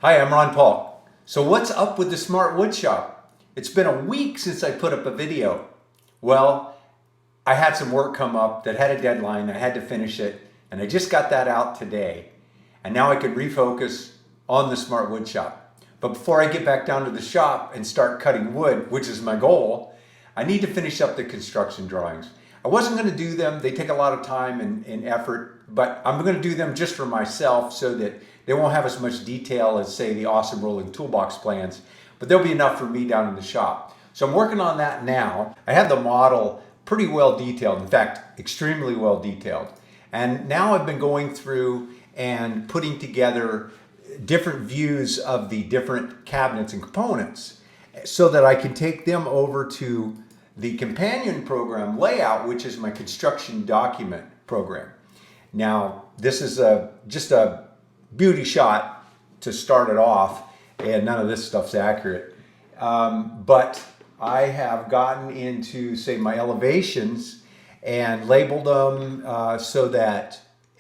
Hi, I'm Paulk. So what's up with the Smart Wood Shop? It's been a week since I put up a video. Well, I had some work come up that had a deadline. I had to finish it, and I just got that out today. And now I can refocus on the Smart Wood Shop. But before I get back down to the shop and start cutting wood, which is my goal, I need to finish up the construction drawings. I wasn't going to do them. They take a lot of time and effort, but I'm going to do them just for myself so that they won't have as much detail as, say, the awesome rolling toolbox plans, but there'll be enough for me down in the shop. So I'm working on that now. I have the model pretty well detailed, in fact, extremely well detailed. And now I've been going through and putting together different views of the different cabinets and components so that I can take them over to the companion program layout, which is my construction document program. Now, this is just a beauty shot to start it off, and none of this stuff's accurate. But I have gotten into, say, my elevations and labeled them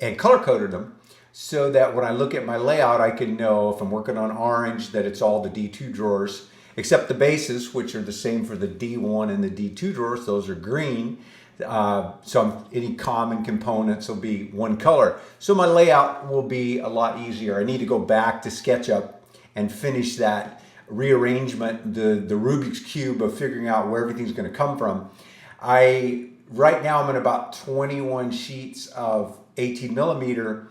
and color coded them so that when I look at my layout, I can know if I'm working on orange that it's all the D2 drawers, except the bases, which are the same for the D1 and the D2 drawers. Those are green. Any common components will be one color. So my layout will be a lot easier. I need to go back to SketchUp and finish that rearrangement, the Rubik's Cube of figuring out where everything's going to come from. Right now I'm in about 21 sheets of 18 millimeter,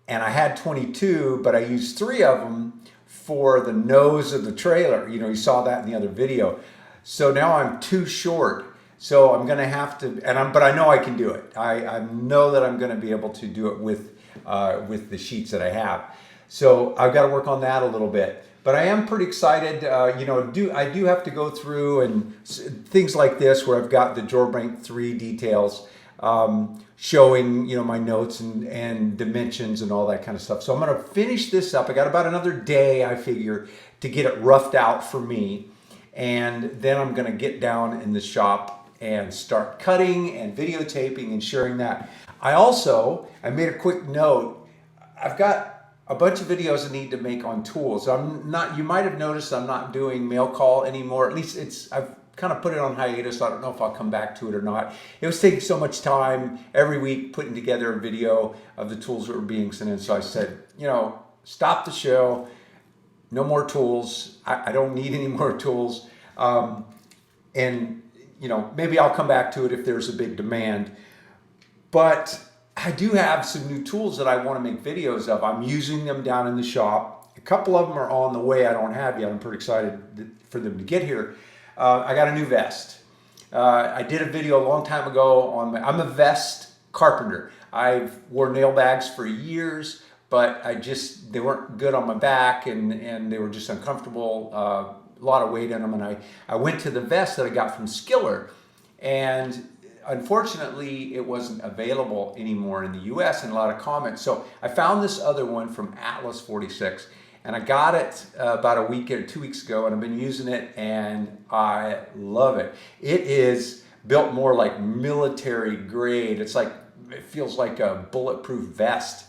and I had 22, but I used 3 of them for the nose of the trailer. You saw that in the other video. So now I'm too short. So I'm going to have to, but I know I can do it. I know that I'm going to be able to do it with the sheets that I have. So I've got to work on that a little bit. But I am pretty excited. I do have to go through and things like this where I've got the drawer bank 3 details showing my notes and dimensions and all that kind of stuff. So I'm going to finish this up. I got about another day, I figure, to get it roughed out for me. And then I'm going to get down in the shop and start cutting and videotaping and sharing that. I made a quick note. I've got a bunch of videos I need to make on tools. You might have noticed I'm not doing mail call anymore. At least I've kind of put it on hiatus. I don't know if I'll come back to it or not. It was taking so much time every week putting together a video of the tools that were being sent in. So I said, stop the show. No more tools. I don't need any more tools. Maybe I'll come back to it if there's a big demand. But I do have some new tools that I want to make videos of. I'm using them down in the shop. A couple of them are on the way I don't have yet. I'm pretty excited for them to get here. I got a new vest. I did a video a long time ago I'm a vest carpenter. I've worn nail bags for years, but they weren't good on my back and they were just uncomfortable. A lot of weight in them, and I went to the vest that I got from Skiller, and unfortunately it wasn't available anymore in the US and a lot of comments. So I found this other one from Atlas 46, and I got it about a week or 2 weeks ago, and I've been using it and I love it. It is built more like military grade. It feels like a bulletproof vest.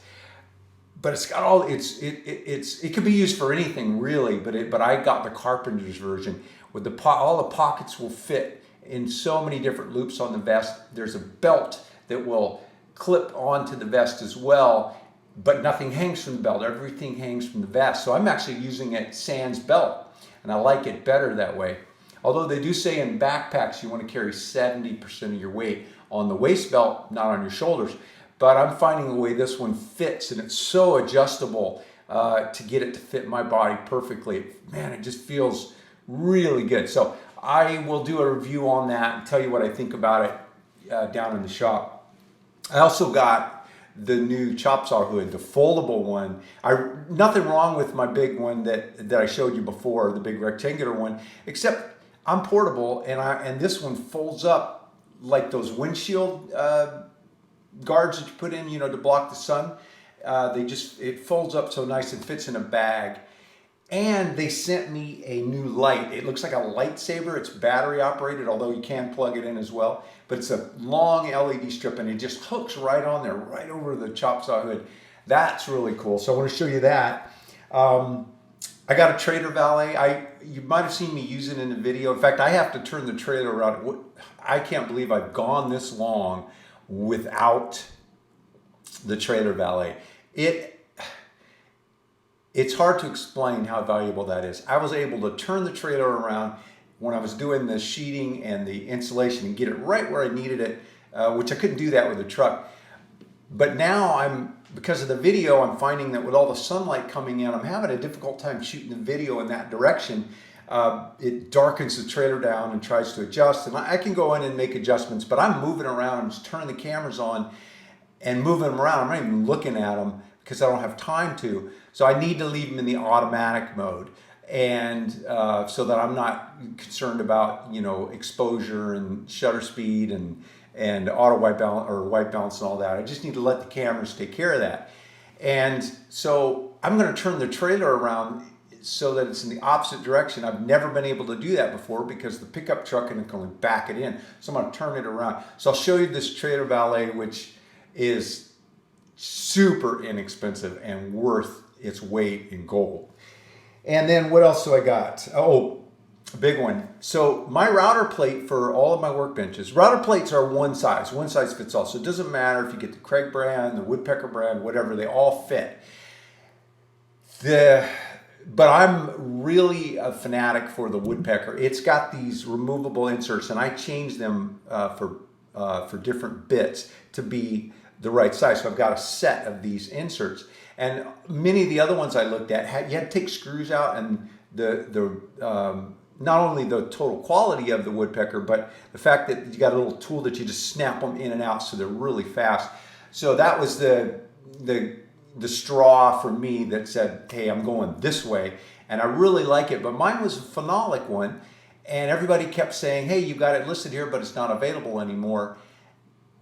But it's got it can be used for anything really, but I got the carpenter's version with all the pockets will fit in so many different loops on the vest. There's a belt that will clip onto the vest as well, but nothing hangs from the belt. Everything hangs from the vest. So I'm actually using it sans belt, and I like it better that way. Although they do say in backpacks you want to carry 70% of your weight on the waist belt, not on your shoulders. But I'm finding the way this one fits, and it's so adjustable to get it to fit my body perfectly. Man, it just feels really good. So I will do a review on that and tell you what I think about it down in the shop. I also got the new chop saw hood, the foldable one. Nothing wrong with my big one that I showed you before, the big rectangular one, except I'm portable, and this one folds up like those windshield guards that you put in, to block the sun. It folds up so nice and fits in a bag. And they sent me a new light. It looks like a lightsaber. It's battery operated, although you can plug it in as well. But it's a long LED strip, and it just hooks right on there, right over the chop saw hood. That's really cool. So I want to show you that. I got a trailer valet. You might have seen me use it in the video. In fact, I have to turn the trailer around. I can't believe I've gone this long without the trailer valet. It's hard to explain how valuable that is. I was able to turn the trailer around when I was doing the sheeting and the insulation and get it right where I needed it, which I couldn't do that with the truck. But now because of the video, I'm finding that with all the sunlight coming in, I'm having a difficult time shooting the video in that direction. It darkens the trailer down and tries to adjust, and I can go in and make adjustments, but I'm moving around. I'm just turning the cameras on and moving them around. I'm not even looking at them because I don't have time to. So I need to leave them in the automatic mode, and so that I'm not concerned about, you know, exposure and shutter speed and auto white balance or white balance and all that. I just need to let the cameras take care of that. And so I'm going to turn the trailer around so that it's in the opposite direction. I've never been able to do that before because the pickup truck can only back it in. So I'm going to turn it around. So I'll show you this trailer valet, which is super inexpensive and worth its weight in gold. And then what else do I got? Oh, a big one. So my router plate for all of my workbenches, router plates are one size fits all. So it doesn't matter if you get the Craig brand, the Woodpecker brand, whatever, they all fit. But I'm really a fanatic for the Woodpecker. It's got these removable inserts, and I change them for different bits to be the right size. So I've got a set of these inserts. And many of the other ones I looked at, you had to take screws out, and not only the total quality of the Woodpecker, but the fact that you got a little tool that you just snap them in and out, so they're really fast. So that was the straw for me that said, hey, I'm going this way, and I really like it. But mine was a phenolic one, and everybody kept saying, hey, you got it listed here, but it's not available anymore.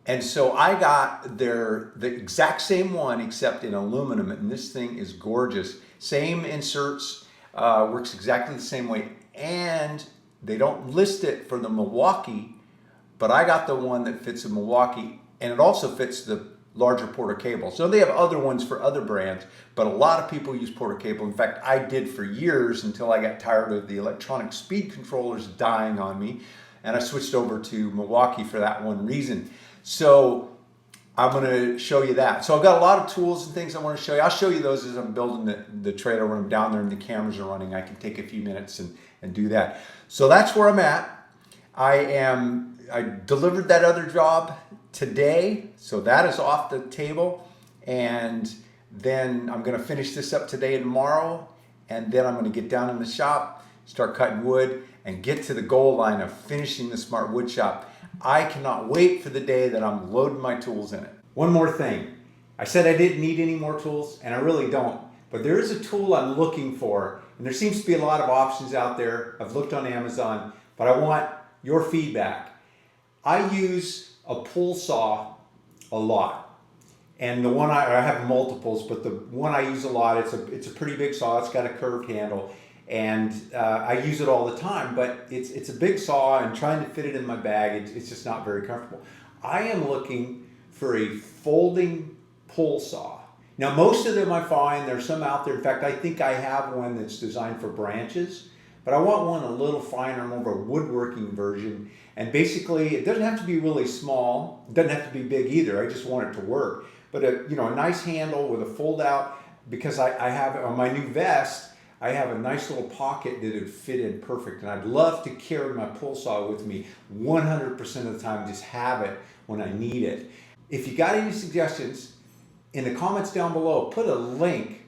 And so I got the exact same one except in aluminum, and this thing is gorgeous. Same inserts, works exactly the same way, and they don't list it for the Milwaukee, but I got the one that fits the Milwaukee, and it also fits the larger Porter cable. So they have other ones for other brands, but a lot of people use Porter cable. In fact, I did for years until I got tired of the electronic speed controllers dying on me, and I switched over to Milwaukee for that one reason. So I'm going to show you that. So I've got a lot of tools and things I want to show you. I'll show you those as I'm building the trailer. When I'm down there and the cameras are running, I can take a few minutes and do that. So that's where I'm at. I delivered that other job today, so that is off the table. And then I'm going to finish this up today and tomorrow. And then I'm going to get down in the shop, start cutting wood, and get to the goal line of finishing the smart wood shop. I cannot wait for the day that I'm loading my tools in it. One more thing. I said I didn't need any more tools, and I really don't. But there is a tool I'm looking for, and there seems to be a lot of options out there. I've looked on Amazon, but I want your feedback. I use a pull saw a lot. And the one I have multiples, but the one I use a lot, it's a pretty big saw. It's got a curved handle. And I use it all the time, but it's a big saw, and trying to fit it in my bag, it's just not very comfortable. I am looking for a folding pull saw. Now, most of them I find, there's some out there. In fact, I think I have one that's designed for branches, but I want one a little finer, more of a woodworking version. And basically, it doesn't have to be really small. It doesn't have to be big either. I just want it to work. But a nice handle with a fold out, because I have on my new vest, I have a nice little pocket that would fit in perfect, and I'd love to carry my pull saw with me 100% of the time, just have it when I need it. If you got any suggestions, in the comments down below, put a link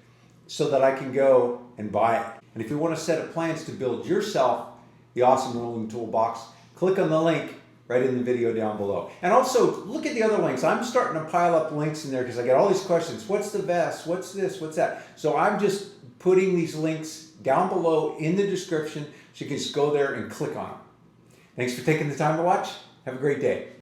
so that I can go and buy it. And if you want a set of plans to build yourself the awesome rolling toolbox, click on the link right in the video down below. And also, look at the other links. I'm starting to pile up links in there because I get all these questions. What's the vest? What's this? What's that? So I'm just putting these links down below in the description so you can just go there and click on them. Thanks for taking the time to watch. Have a great day.